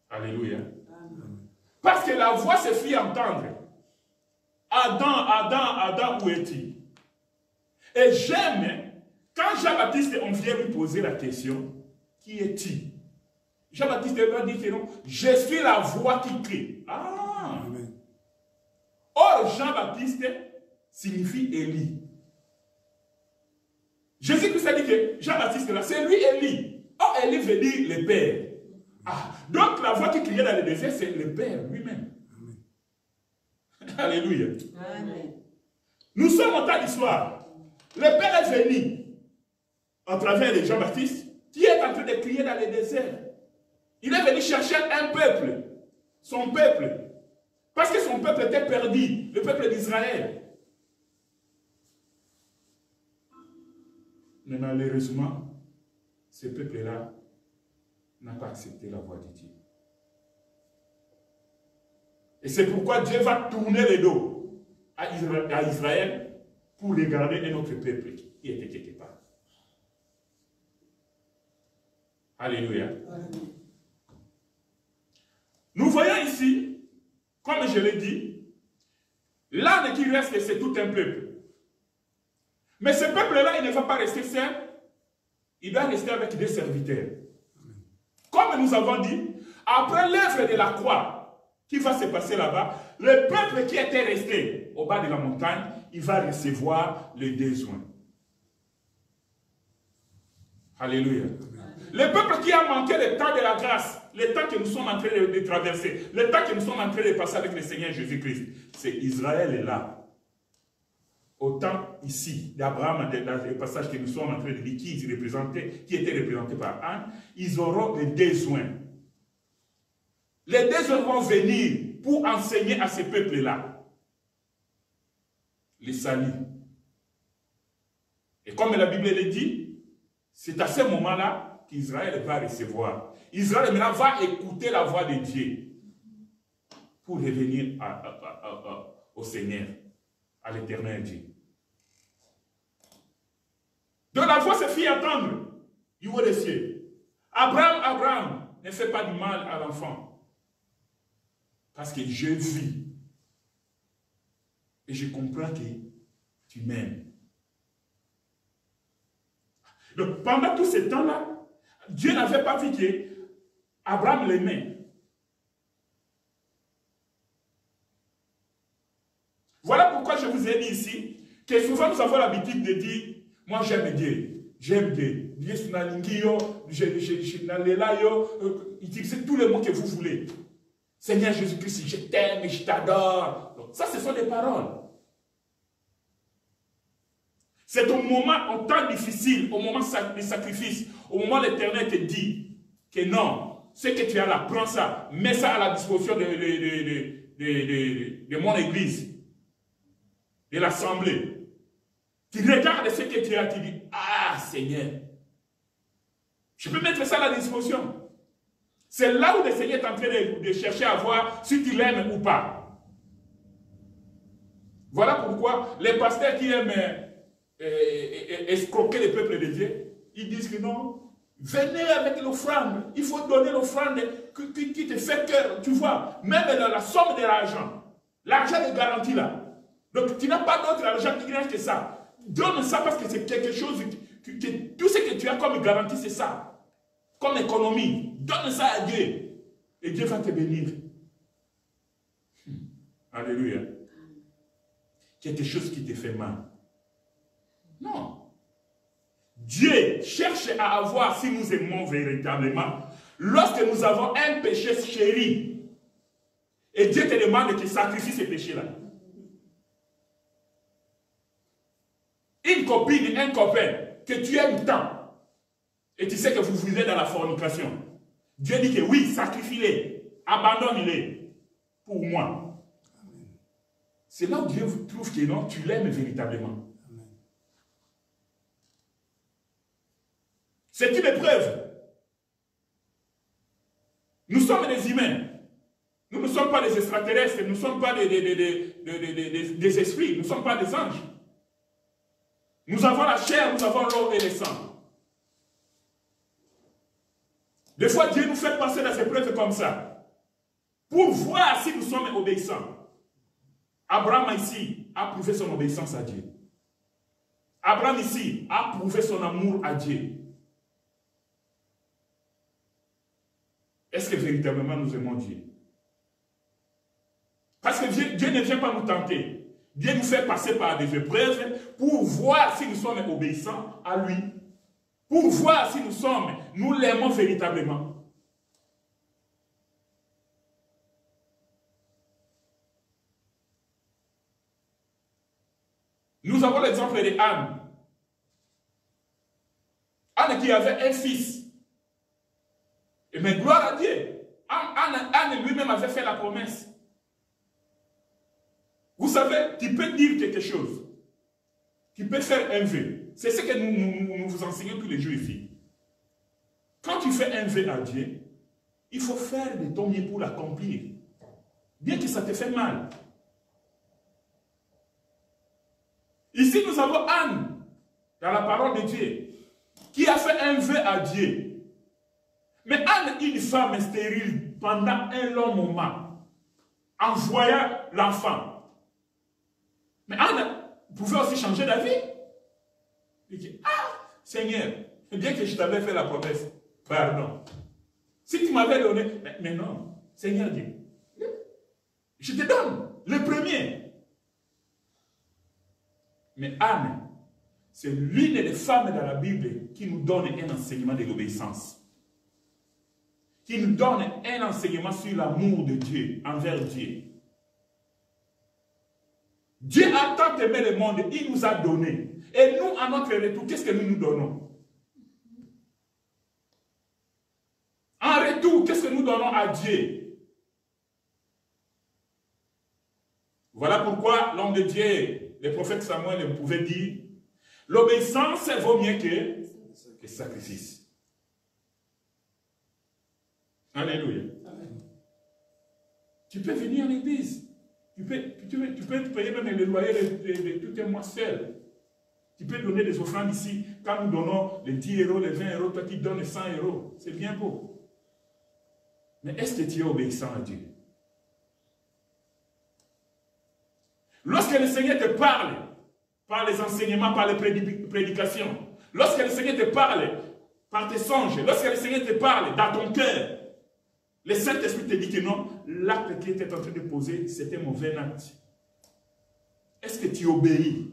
Alléluia. Parce que la voix se fit entendre. Adam, Adam, Adam, où es-tu? Et j'aime, quand Jean-Baptiste, on vient lui poser la question, qui es-tu? Jean-Baptiste va dire que non, je suis la voix qui crie. Ah! Amen. Or, Jean-Baptiste signifie Élie. Jésus-Christ a dit que Jean-Baptiste là, c'est lui Élie. Or, Élie veut dire le Père. Ah, donc la voix qui criait dans le désert, c'est le Père lui-même. Alléluia. Amen. Nous sommes au temps du soir. Le Père est venu à travers les Jean-Baptiste qui est en train de crier dans le désert. Il est venu chercher un peuple, son peuple, parce que son peuple était perdu, le peuple d'Israël. Mais malheureusement, ce peuple-là n'a pas accepté la voix de Dieu. Et c'est pourquoi Dieu va tourner le dos à Israël pour regarder un autre peuple qui était quelque part. Alléluia. Amen. Nous voyons ici, comme je l'ai dit, l'âne qui reste, c'est tout un peuple. Mais ce peuple-là, il ne va pas rester seul, il doit rester avec des serviteurs. Comme nous avons dit, après l'œuvre de la croix qui va se passer là-bas, le peuple qui était resté au bas de la montagne, il va recevoir les besoins. Alléluia. Le peuple qui a manqué le temps de la grâce, le temps que nous sommes en train de traverser, le temps que nous sommes en train de passer avec le Seigneur Jésus-Christ, c'est Israël est là. Autant ici, d'Abraham, dans le passage que nous sommes en train de lire, qui était représenté par Anne, ils auront les besoins. Les besoins vont venir pour enseigner à ces peuples-là les saluts. Et comme la Bible le dit, c'est à ce moment-là qu'Israël va recevoir. Israël maintenant va écouter la voix de Dieu pour revenir au Seigneur, à l'éternel Dieu. Donc la voix se fit entendre du haut des cieux. Abraham, Abraham, ne fais pas du mal à l'enfant. Parce que je vis. Et je comprends que tu m'aimes. Donc pendant tout ce temps-là, Dieu n'avait pas vu qu'Abraham l'aimait. Voilà pourquoi je vous ai dit ici que souvent nous avons l'habitude de dire moi j'aime Dieu, j'aime Dieu. Utilisez tous les mots que vous voulez. Seigneur Jésus-Christ, je t'aime, je t'adore. Ça, ce sont des paroles. C'est au moment, au temps difficile, au moment du sacrifice, au moment où l'Éternel te dit que non, ce que tu as là, prends ça, mets ça à la disposition de mon église, de l'assemblée. Tu regardes ce que tu as, tu dis, ah Seigneur, je peux mettre ça à la disposition. C'est là où le Seigneur est en train de chercher à voir si tu l'aimes ou pas. Voilà pourquoi les pasteurs qui aiment escroquer le peuple de Dieu, ils disent que non, venez avec l'offrande, il faut donner l'offrande qui te fait cœur, tu vois, même dans la somme de l'argent est garanti là. Donc tu n'as pas d'autre argent qui gagne que ça. Donne ça parce que c'est quelque chose, tout ce que tu as comme garantie, c'est ça. Comme économie, donne ça à Dieu. Et Dieu va te bénir. Alléluia. Quelque chose qui te fait mal. Non. Dieu cherche à avoir si nous aimons véritablement. Lorsque nous avons un péché chéri, et Dieu te demande de sacrifier ce péché-là. Une copine, un copain que tu aimes tant, et tu sais que vous vivez dans la fornication, Dieu dit que oui, sacrifie-les, abandonne-les pour moi. C'est là où Dieu trouve que non, tu l'aimes véritablement. C'est une épreuve. Nous sommes des humains. Nous ne sommes pas des extraterrestres, nous ne sommes pas des esprits, nous ne sommes pas des anges. Nous avons la chair, nous avons l'eau et le sang. Des fois, Dieu nous fait passer dans ces épreuves comme ça, pour voir si nous sommes obéissants. Abraham ici a prouvé son obéissance à Dieu. Abraham ici a prouvé son amour à Dieu. Est-ce que véritablement nous aimons Dieu? Parce que Dieu ne vient pas nous tenter. Dieu nous fait passer par des épreuves pour voir si nous sommes obéissants à lui. Pour voir si nous l'aimons véritablement. Nous avons l'exemple de Anne. Anne qui avait un fils. Mais gloire à Dieu. Anne lui-même avait fait la promesse. Vous savez, tu peux dire quelque chose. Tu peux faire un vœu. C'est ce que nous vous enseignons tous les jours ici. Quand tu fais un vœu à Dieu, il faut faire de ton mieux pour l'accomplir. Bien que ça te fait mal. Ici, nous avons Anne, dans la parole de Dieu, qui a fait un vœu à Dieu. Mais Anne, une femme stérile, pendant un long moment, en voyant l'enfant. Mais Anne pouvait aussi changer d'avis. Il dit, ah, Seigneur, bien que je t'avais fait la promesse, pardon. Si tu m'avais donné, mais non, Seigneur dit, je te donne le premier. Mais Anne, c'est l'une des femmes dans la Bible qui nous donne un enseignement de l'obéissance. Qui nous donne un enseignement sur l'amour de Dieu, envers Dieu. Dieu a tant aimé le monde, il nous a donné. Et nous, à notre retour, qu'est-ce que nous nous donnons? En retour, qu'est-ce que nous donnons à Dieu? Voilà pourquoi l'homme de Dieu, le prophète Samuel, pouvait dire, l'obéissance vaut mieux que le sacrifice. Alléluia. Amen. Tu peux venir à l'église. Tu peux payer même le loyer de tout un mois seul. Tu peux donner des offrandes ici. Quand nous donnons les 10 euros, les 20 euros, toi qui donnes les 100 euros. C'est bien beau. Mais est-ce que tu es obéissant à Dieu? Lorsque le Seigneur te parle, par les enseignements, par les prédications, lorsque le Seigneur te parle, par tes songes, lorsque le Seigneur te parle dans ton cœur, le Saint-Esprit te dit que non, l'acte qu'il était en train de poser, c'était un mauvais acte. Est-ce que tu obéis?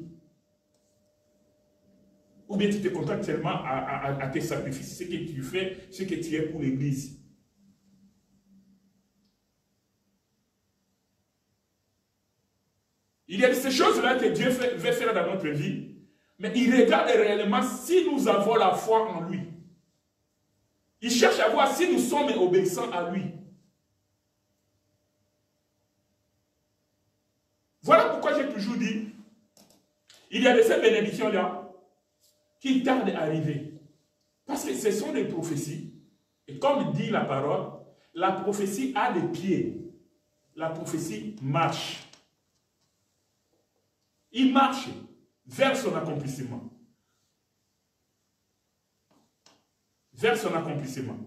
Ou bien tu te contentes seulement à tes sacrifices, ce que tu fais, ce que tu es pour l'Église? Il y a ces choses-là que Dieu veut faire dans notre vie, mais il regarde réellement si nous avons la foi en lui. Il cherche à voir si nous sommes obéissants à lui. Voilà pourquoi j'ai toujours dit, il y a de ces bénédictions-là qui tardent à arriver. Parce que ce sont des prophéties. Et comme dit la parole, la prophétie a des pieds. La prophétie marche. Il marche vers son accomplissement. Vers son accomplissement.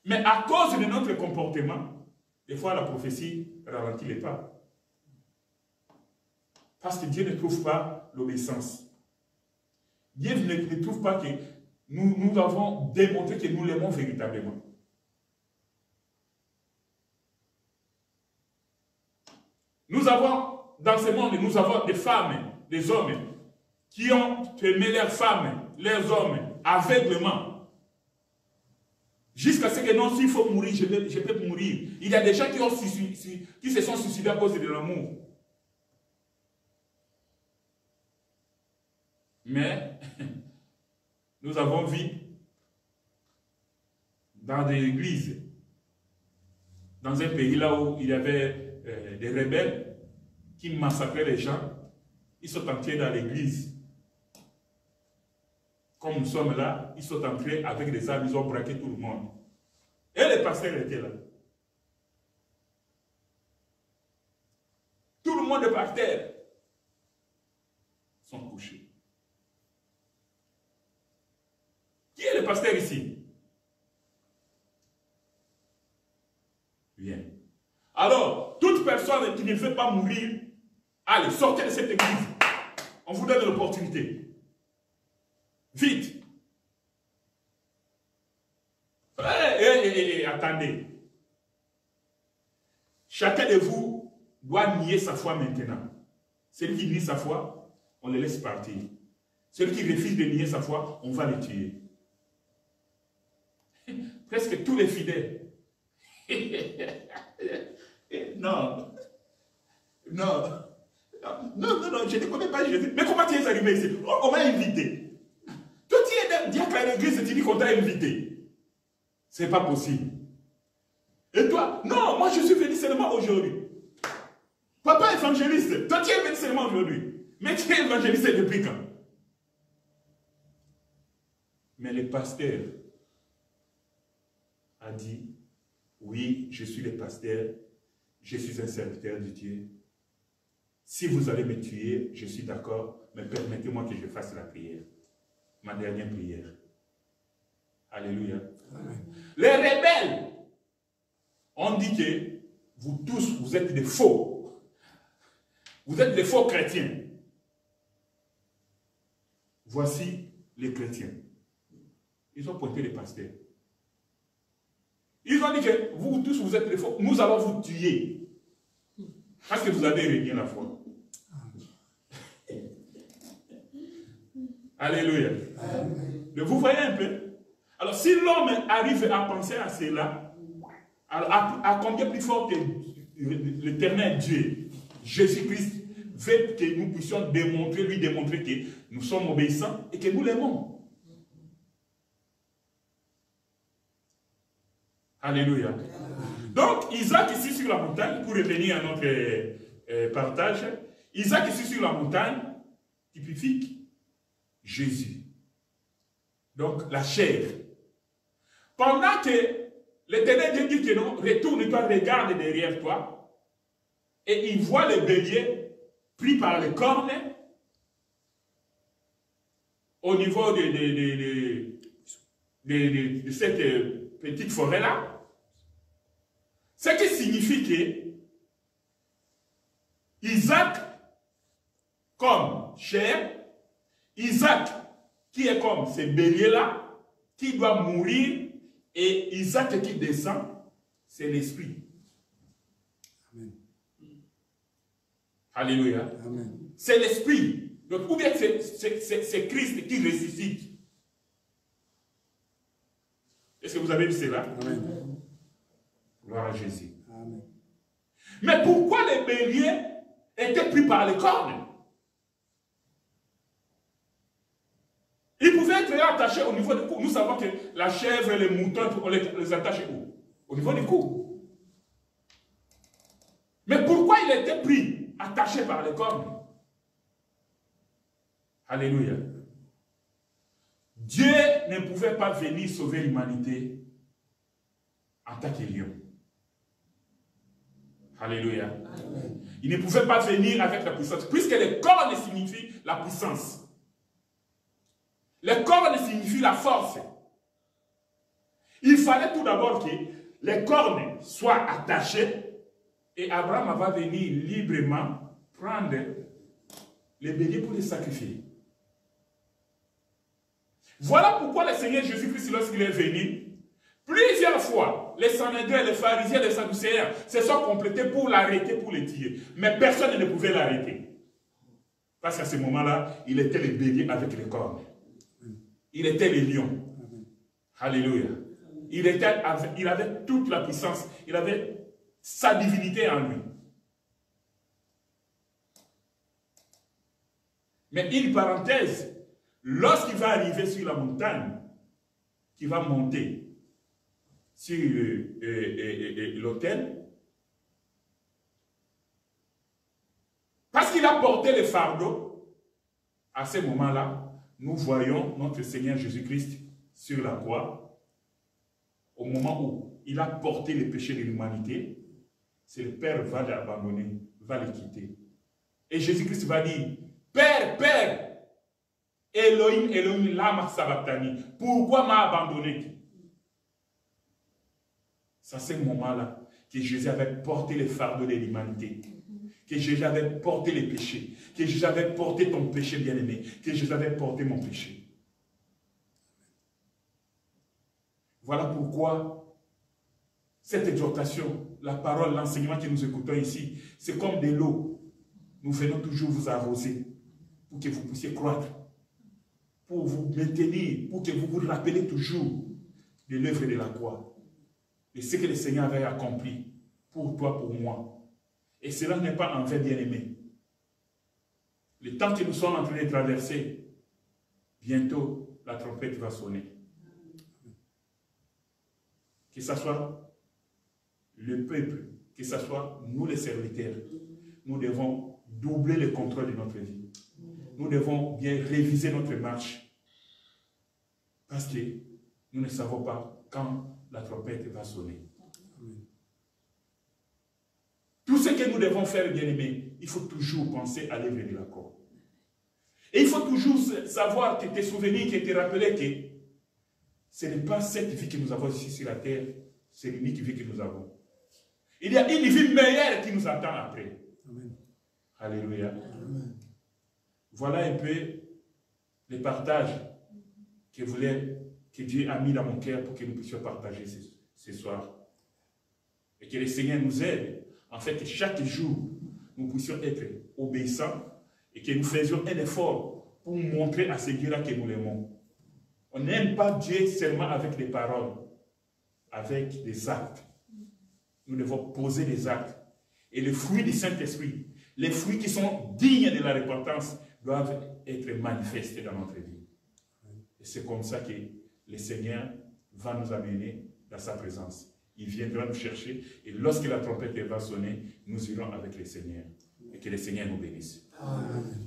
Mais à cause de notre comportement, des fois la prophétie ralentit les pas. Parce que Dieu ne trouve pas l'obéissance. Dieu ne trouve pas que nous avons démontré que nous l'aimons véritablement. Nous avons, dans ce monde, nous avons des femmes, des hommes, qui ont aimé leurs femmes, leurs hommes, aveuglement. Jusqu'à ce que non, s'il faut mourir, je peux mourir. Il y a des gens qui se sont suicidés à cause de l'amour. Mais nous avons vu dans des églises, dans un pays là où il y avait des rebelles qui massacraient les gens, ils sont entrés dans l'église. Comme nous sommes là, ils sont entrés avec des armes, ils ont braqué tout le monde. Et les pasteurs étaient là. Tout le monde est par terre. Ils sont couchés. Qui est le pasteur ici? Bien. Alors, toute personne qui ne veut pas mourir, allez, sortez de cette église. On vous donne l'opportunité. Vite. Attendez. Chacun de vous doit nier sa foi maintenant. Celui qui nie sa foi, on le laisse partir. Celui qui refuse de nier sa foi, on va le tuer. Presque tous les fidèles. Non. Non. Non, je ne connais pas Jésus. Mais comment tu es arrivé ici? On m'a invité. Toi, tu es diacre à l'église et tu dis qu'on t'a invité. C'est pas possible. Et toi? Non, moi je suis venu seulement aujourd'hui. Papa évangéliste, toi tu es venu seulement aujourd'hui. Mais tu es évangéliste depuis quand? Mais le pasteur a dit, oui, je suis le pasteur, je suis un serviteur de Dieu. Si vous allez me tuer, je suis d'accord, mais permettez-moi que je fasse la prière. Ma dernière prière. Alléluia. Amen. Les rebelles ont dit que vous tous, vous êtes des faux. Vous êtes des faux chrétiens. Voici les chrétiens. Ils ont pointé les pasteurs. Ils ont dit que vous tous, vous êtes des faux. Nous allons vous tuer. Parce que vous avez renié la foi. Alléluia. Mais vous voyez un peu. Alors si l'homme arrive à penser à cela, alors à combien plus fort que l'éternel Dieu, Jésus-Christ, veut que nous puissions lui démontrer que nous sommes obéissants et que nous l'aimons. Alléluia. Donc Isaac ici sur la montagne, pour revenir à notre partage, Isaac ici sur la montagne, typifique Jésus. Donc la chair. Pendant que l'Éternel Dieu dit que non, retourne-toi, regarde derrière toi, et il voit le bélier pris par les cornes au niveau de cette petite forêt-là. Ce qui signifie que Isaac, comme chair, Isaac, qui est comme ce bélier-là, qui doit mourir, et Isaac qui descend, c'est l'esprit. Amen. Alléluia. C'est l'esprit. Donc, ou bien c'est Christ qui ressuscite. Est-ce que vous avez vu cela? Amen. Gloire à Jésus. Amen. Mais pourquoi les béliers étaient pris par les cornes? Ils pouvaient être attachés au niveau du cou. Nous savons que la chèvre et les moutons, on les attache où? Au niveau du cou. Mais pourquoi il était pris, attaché par les cornes? Alléluia. Dieu ne pouvait pas venir sauver l'humanité en tant que lion. Alléluia. Amen. Il ne pouvait pas venir avec la puissance, puisque les cornes signifient la puissance. Les cornes signifient la force. Il fallait tout d'abord que les cornes soient attachées et Abraham va venir librement prendre les béliers pour les sacrifier. Voilà pourquoi le Seigneur Jésus-Christ, lorsqu'il est venu, plusieurs fois, les Sanhédrins, les pharisiens, les sadducéens se sont complétés pour l'arrêter, pour le tuer. Mais personne ne pouvait l'arrêter. Parce qu'à ce moment-là, il était le bélier avec les cornes. Il était le lion. Alléluia. Il avait toute la puissance. Il avait sa divinité en lui. Mais une parenthèse, lorsqu'il va arriver sur la montagne, qu'il va monter, sur l'autel. Parce qu'il a porté le fardeau, à ce moment-là, nous voyons notre Seigneur Jésus-Christ sur la croix. Au moment où il a porté les péchés de l'humanité, c'est le Père va l'abandonner, va le quitter. Et Jésus-Christ va dire, Père, Père, Elohim, Elohim, lama sabachthani, pourquoi m'a abandonné? C'est à ce moment-là que Jésus avait porté le fardeau de l'humanité, que Jésus avait porté les péchés, que Jésus avait porté ton péché bien-aimé, que Jésus avait porté mon péché. Voilà pourquoi cette exhortation, la parole, l'enseignement que nous écoutons ici, c'est comme de l'eau. Nous venons toujours vous arroser pour que vous puissiez croître, pour vous maintenir, pour que vous vous rappelez toujours de l'œuvre de la croix, de ce que le Seigneur avait accompli pour toi, pour moi. Et cela n'est pas en fait bien-aimé. Le temps que nous sommes en train de traverser, bientôt la trompette va sonner. Que ce soit le peuple, que ce soit nous les serviteurs, nous devons doubler le contrôle de notre vie. Nous devons bien réviser notre marche. Parce que nous ne savons pas quand la trompette va sonner. Tout ce que nous devons faire, bien-aimés, il faut toujours penser à l'œuvre de la croix. Et il faut toujours savoir, que te souvenir, que te rappeler que ce n'est pas cette vie que nous avons ici sur la terre, c'est l'unique vie que nous avons. Il y a une vie meilleure qui nous attend après. Amen. Alléluia. Amen. Voilà un peu les partages que Dieu a mis dans mon cœur pour que nous puissions partager ce soir. Et que le Seigneur nous aide. En fait, que chaque jour, nous puissions être obéissants et que nous faisions un effort pour montrer à ce Dieu-là que nous l'aimons. On n'aime pas Dieu seulement avec des paroles, avec des actes. Nous devons poser des actes. Et les fruits du Saint-Esprit, les fruits qui sont dignes de la repentance, doivent être manifestés dans notre vie. Et c'est comme ça que le Seigneur va nous amener dans sa présence. Il viendra nous chercher et lorsque la trompette va sonner, nous irons avec le Seigneur. Et que le Seigneur nous bénisse. Amen.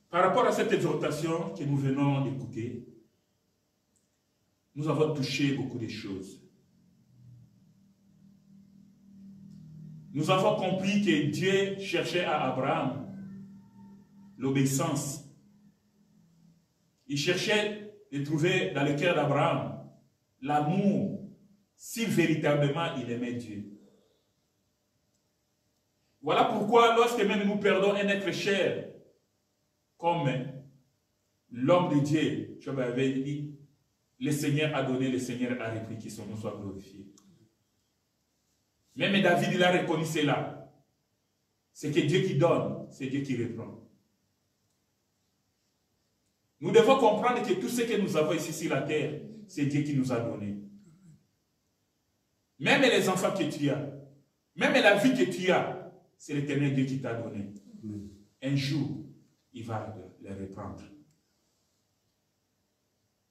Par rapport à cette exhortation que nous venons d'écouter, nous avons touché beaucoup de choses. Nous avons compris que Dieu cherchait à Abraham l'obéissance. Il cherchait de trouver dans le cœur d'Abraham l'amour, si véritablement il aimait Dieu. Voilà pourquoi lorsque même nous perdons un être cher, comme l'homme de Dieu, je m'avais dit, le Seigneur a donné, le Seigneur a repris, que son nom soit glorifié. Même David, il a reconnu cela. C'est que Dieu qui donne, c'est Dieu qui reprend. Nous devons comprendre que tout ce que nous avons ici sur la terre, c'est Dieu qui nous a donné. Même les enfants que tu as, même la vie que tu as, c'est l'Éternel Dieu qui t'a donné. Un jour, il va les reprendre.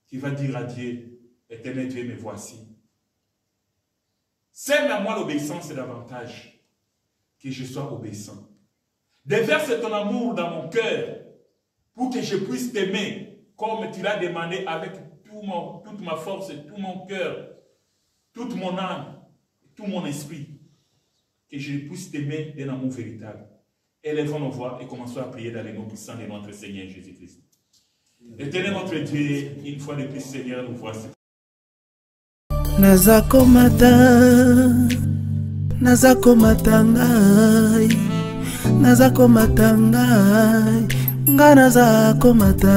Tu vas dire à Dieu, Éternel Dieu, me voici. Sème à moi l'obéissance davantage, que je sois obéissant. Déverse ton amour dans mon cœur, pour que je puisse t'aimer, comme tu l'as demandé avec toute ma force, tout mon cœur, toute mon âme, tout mon esprit. Que je puisse t'aimer d'un amour véritable. Élevons nos voix et commençons à prier dans les noms puissants de notre Seigneur Jésus-Christ. Éternel notre Dieu, une fois de plus, Seigneur, nous voici. Nazakomata ngai, nazakomata ngai, nga nazakomata.